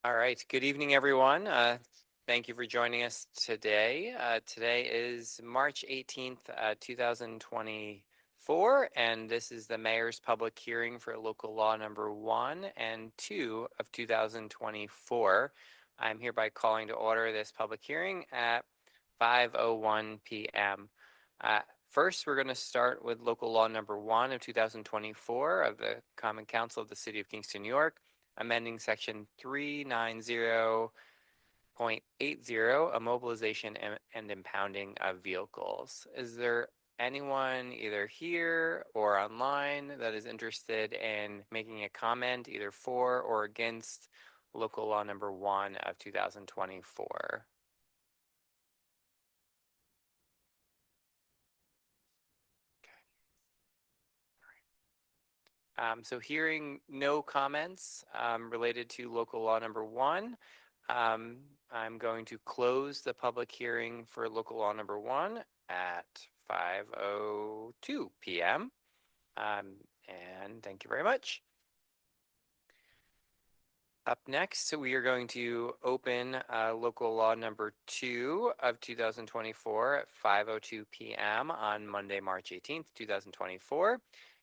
All right. Good evening, everyone. Thank you for joining us today. Today is March 18th, 2024, and this is the mayor's public hearing for local law number 1 and 2 of 2024. I'm hereby calling to order this public hearing at 5:01 p.m. First, we're going to start with local law number 1 of 2024 of the Common Council of the City of Kingston, New York, amending section 390.80, immobilization and impounding of vehicles. Is there anyone either here or online that is interested in making a comment either for or against local law number 1 of 2024? So hearing no comments related to local law number 1, I'm going to close the public hearing for local law number 1 at 5:02 p.m. And thank you very much. Up next, we are going to open local law number 2 of 2024 at 5:02 p.m. on Monday, March 18th, 2024.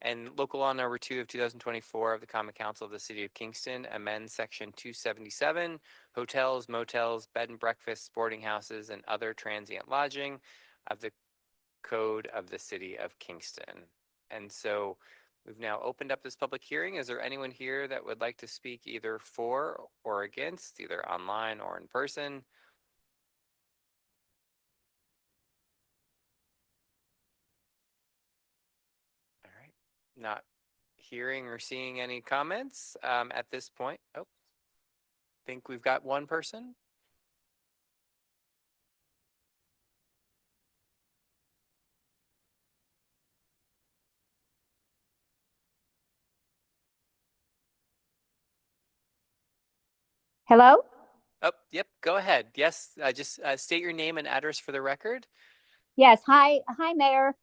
And local law number 2 of 2024 of the Common Council of the City of Kingston amends section 277, hotels, motels, bed and breakfast, boarding houses, and other transient lodging of the Code of the City of Kingston. And so we've now opened up this public hearing. Is there anyone here that would like to speak either for or against, either online or in person? All right. Not hearing or seeing any comments at this point. Oh, think we've got one person. Hello? Oh, yep. Go ahead. Yes. Just state your name and address for the record. Yes. Hi, Mayor.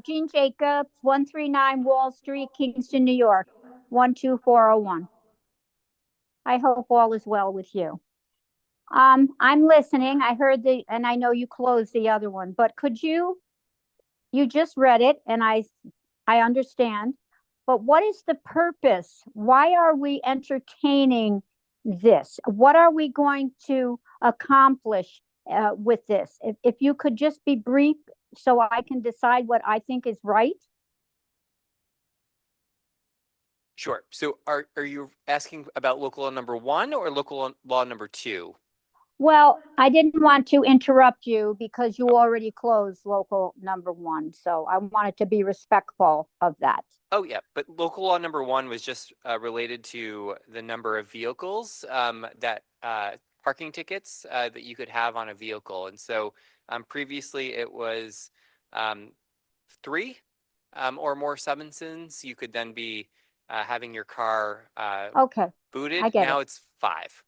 Jean Jacobs, 139 Wall Street, Kingston, New York, 12401. I hope all is well with you. I'm listening. I heard and I know you closed the other one, but you just read it and I understand, but what is the purpose? Why are we entertaining this? What are we going to accomplish with this? If you could just be brief so I can decide what I think is right. Sure. So are you asking about local law number 1 or local law number 2? Well, I didn't want to interrupt you because you already closed local number 1. So I wanted to be respectful of that. Oh, yeah. But local law number 1 was just related to the number of vehicles that parking tickets that you could have on a vehicle. And so previously it was 3 or more summonses. You could then be having your car Okay, I booted. get Now it. it's 5.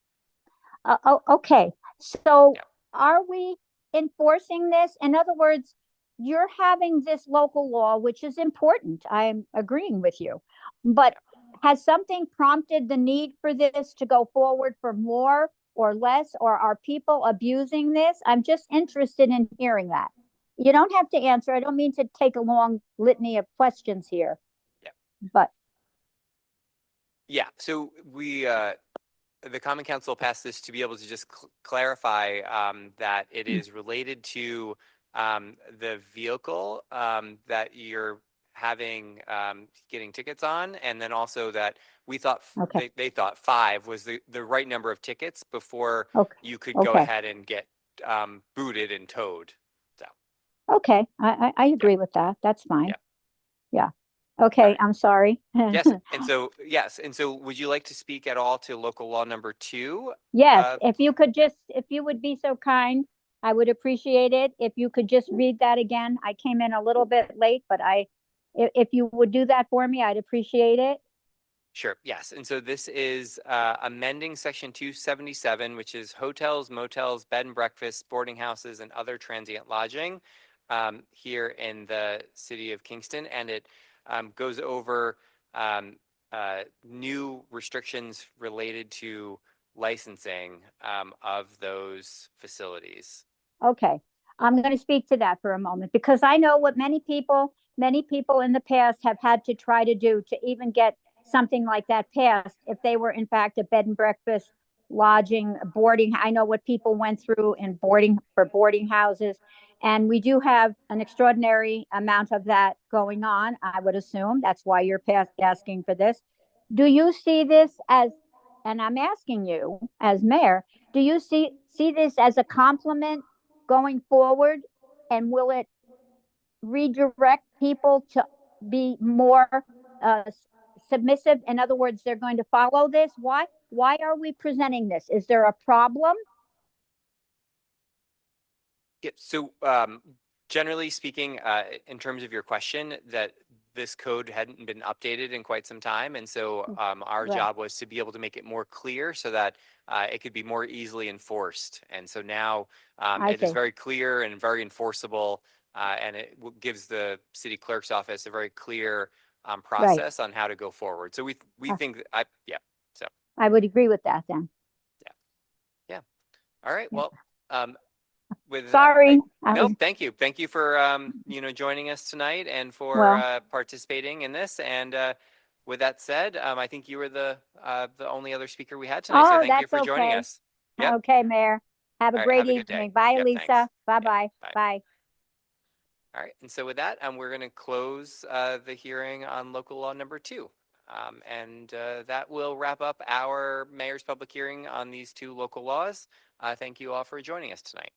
Okay. So Yeah. are we enforcing this? In other words, you're having this local law, which is important. I'm agreeing with you. But Yeah. has something prompted the need for this to go forward for more or less? Or are people abusing this? I'm just interested in hearing that. You don't have to answer. I don't mean to take a long litany of questions here, Yeah. but Yeah. So the Common Council passed this to be able to just clarify that it is related to the vehicle that you're having getting tickets on, and then also that we thought okay. they thought 5 was the right number of tickets before Okay. you could go Okay. ahead and get booted and towed. So Okay. I yeah, agree with that. That's fine. yeah. Yeah. All Okay, right. I'm sorry. Yes, and so would you like to speak at all to local law number 2? Yes, Uh, if you would be so kind, I would appreciate it. If you could just read that again. I came in a little bit late, but if you would do that for me, I'd appreciate it. Sure, yes. And so this is amending section 277, which is hotels, motels, bed and breakfast, boarding houses, and other transient lodging here in the city of Kingston. And it goes over new restrictions related to licensing of those facilities. Okay, I'm going to speak to that for a moment because I know what many people in the past have had to try to do to even get something like that passed if they were in fact a bed and breakfast, lodging, boarding. I know what people went through in boarding houses. And we do have an extraordinary amount of that going on, I would assume. That's why you're asking for this. Do you see this as, and I'm asking you as mayor, do you see this as a compliment going forward? And will it redirect people to be more submissive? In other words, they're going to follow this. Why are we presenting this? Is there a problem? Yeah, so generally speaking, in terms of your question, that this code hadn't been updated in quite some time. And so our Right. job was to be able to make it more clear so that it could be more easily enforced. And so now I it is see. very clear and very enforceable. And it gives the city clerk's office a very clear Right. process on how to go forward. So we Uh, think, yeah, so I would agree with that then. yeah, yeah. All right, Yeah. well, with Sorry. no, thank you. Thank you for joining us tonight and for Well, participating in this. And with that said, I think you were the only other speaker we had tonight. So oh, thank you that's for joining okay. us. Yep. Okay, Mayor. Have a All right. great Have a good day. evening. Bye, Yep. Lisa. Thanks. Bye Yep. bye. Bye. Bye. All right. And so with that, we're going to close the hearing on local law number 2. And that will wrap up our mayor's public hearing on these 2 local laws. Thank you all for joining us tonight.